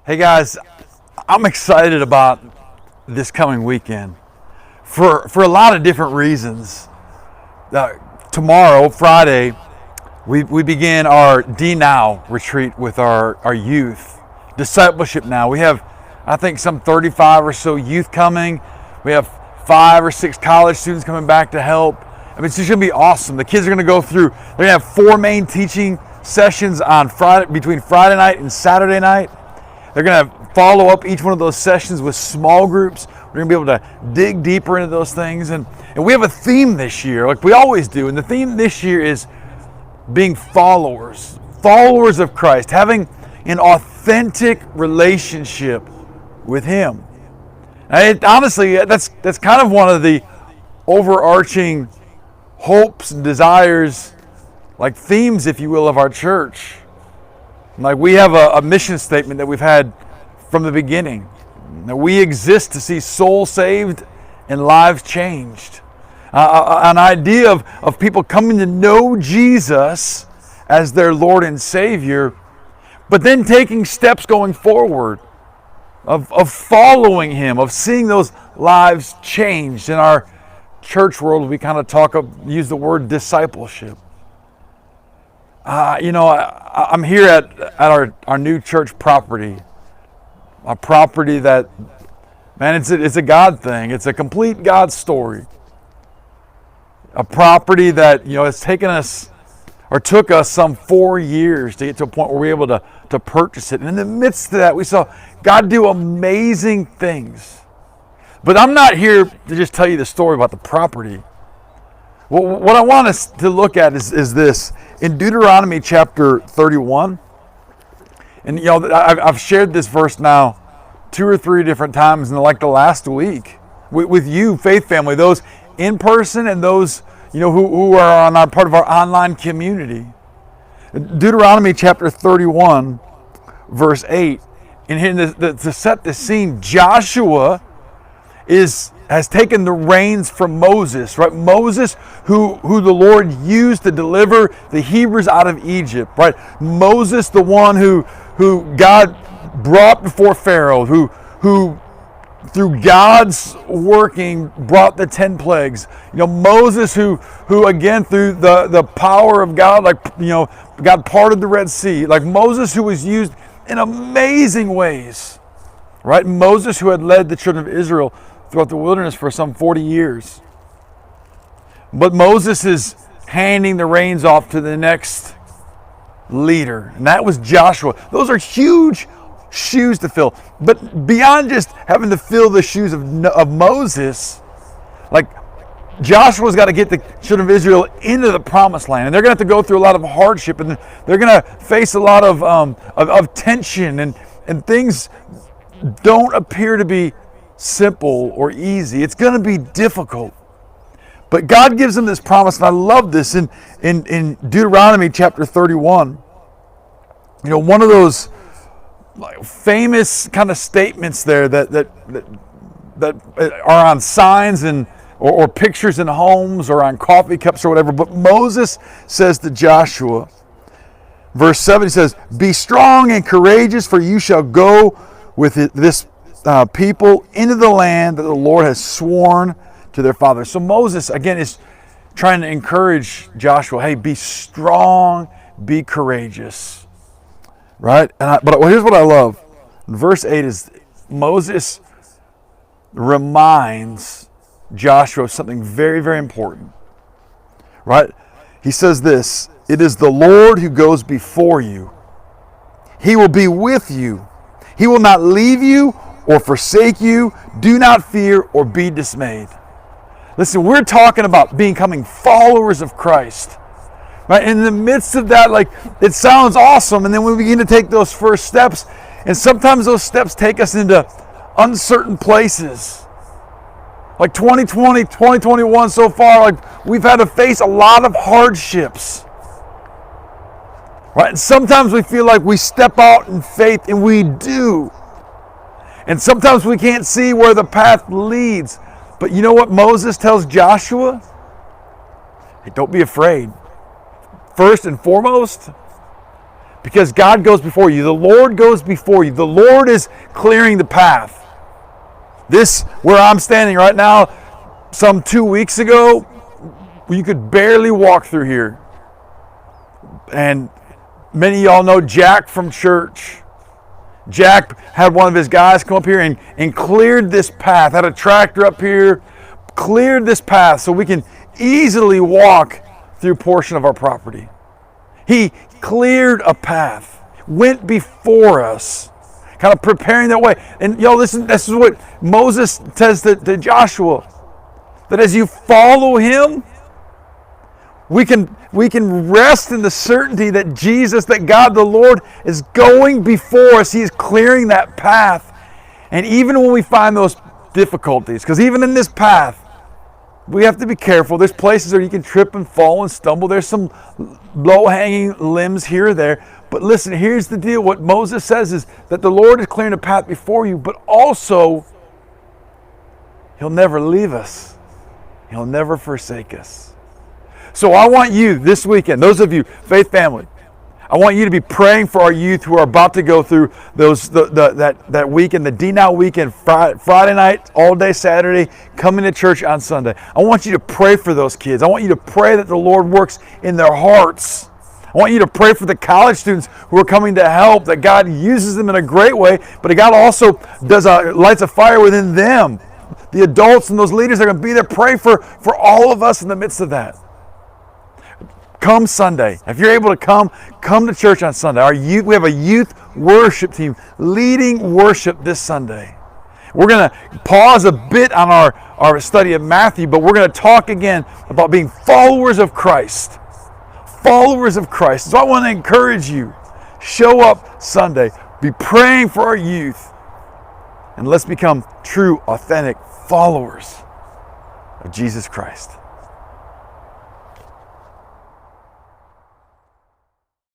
Hey guys, I'm excited about this coming weekend for a lot of different reasons. Tomorrow, Friday, we begin our D Now retreat with our youth. Discipleship Now. We have, I think, some 35 or so youth coming. We have 5 or 6 college students coming back to help. I mean, it's just going to be awesome. The kids are going to go through, they're going to have 4 main teaching sessions on Friday, between Friday night and Saturday night. They're going to follow up each one of those sessions with small groups. We're going to be able to dig deeper into those things. And we have a theme this year, like we always do. And the theme this year is being followers of Christ, having an authentic relationship with Him. And honestly, that's kind of one of the overarching hopes and desires, like themes, if you will, of our church. Like we have a mission statement that we've had from the beginning. That we exist to see souls saved and lives changed. An idea of people coming to know Jesus as their Lord and Savior, but then taking steps going forward of following Him, of seeing those lives changed. In our church world, we kind of use the word discipleship. I'm here at our new church property, a property that, man, it's a God thing. It's a complete God story. A property that, has took us some 4 years to get to a point where we're able to purchase it. And in the midst of that, we saw God do amazing things. But I'm not here to just tell you the story about the property. What I want us to look at is this. In Deuteronomy chapter 31, and I've shared this verse now 2 or 3 different times in like the last week with you, Faith Family, those in person and those who are on our part of our online community. Deuteronomy chapter 31, verse 8, and here to set the scene, Joshua has taken the reins from Moses, right? Moses, who the Lord used to deliver the Hebrews out of Egypt, right? Moses, the one who God brought before Pharaoh, who through God's working brought the 10 plagues. Moses, who again through the power of God, God parted the Red Sea. Like Moses, who was used in amazing ways, right? Moses, who had led the children of Israel throughout the wilderness for some 40 years. But Moses is handing the reins off to the next leader, and that was Joshua. Those are huge shoes to fill. But beyond just having to fill the shoes of Moses, like Joshua's got to get the children of Israel into the promised land, and they're going to have to go through a lot of hardship, and they're going to face a lot of tension, and things don't appear to be simple or easy. It's going to be difficult. But God gives them this promise, and I love this in Deuteronomy chapter 31. One of those famous kind of statements there that are on signs or pictures in homes or on coffee cups or whatever. But Moses says to Joshua, verse 7, he says, "Be strong and courageous, for you shall go with this people into the land that the Lord has sworn to their fathers." So Moses, again, is trying to encourage Joshua, hey, be strong, be courageous, right? But here's what I love. Verse 8 is Moses reminds Joshua of something very, very important, right? He says this, "It is the Lord who goes before you. He will be with you. He will not leave you or forsake you. Do not fear or be dismayed." Listen, we're talking about becoming followers of Christ. Right? In the midst of that, it sounds awesome, and then we begin to take those first steps, and sometimes those steps take us into uncertain places. Like 2020, 2021 so far, we've had to face a lot of hardships. Right? And sometimes we feel like we step out in faith, and we do. And sometimes we can't see where the path leads. But you know what Moses tells Joshua? Hey, don't be afraid. First and foremost, Because God goes before you. The Lord goes before you. The Lord is clearing the path. This, where I'm standing right now, some 2 weeks ago, you could barely walk through here. And many of y'all know Jack from church. Jack had one of his guys come up here and cleared this path, had a tractor up here, cleared this path so we can easily walk through a portion of our property. He cleared a path, went before us, kind of preparing that way. And y'all, this is what Moses says to Joshua, that as you follow him, we can rest in the certainty that Jesus, that God the Lord is going before us. He is clearing that path. And even when we find those difficulties, because even in this path, we have to be careful. There's places where you can trip and fall and stumble. There's some low-hanging limbs here or there. But listen, here's the deal. What Moses says is that the Lord is clearing a path before you, but also he'll never leave us. He'll never forsake us. So I want you this weekend, those of you, Faith Family, I want you to be praying for our youth who are about to go through that weekend, the D-Now weekend, Friday night, all day Saturday, coming to church on Sunday. I want you to pray for those kids. I want you to pray that the Lord works in their hearts. I want you to pray for the college students who are coming to help, that God uses them in a great way, but that God also lights a fire within them. The adults and those leaders are going to be there. Pray for all of us in the midst of that. Come Sunday. If you're able to come to church on Sunday. We have a youth worship team leading worship this Sunday. We're going to pause a bit on our study of Matthew, but we're going to talk again about being followers of Christ. Followers of Christ. So I want to encourage you. Show up Sunday. Be praying for our youth. And let's become true, authentic followers of Jesus Christ.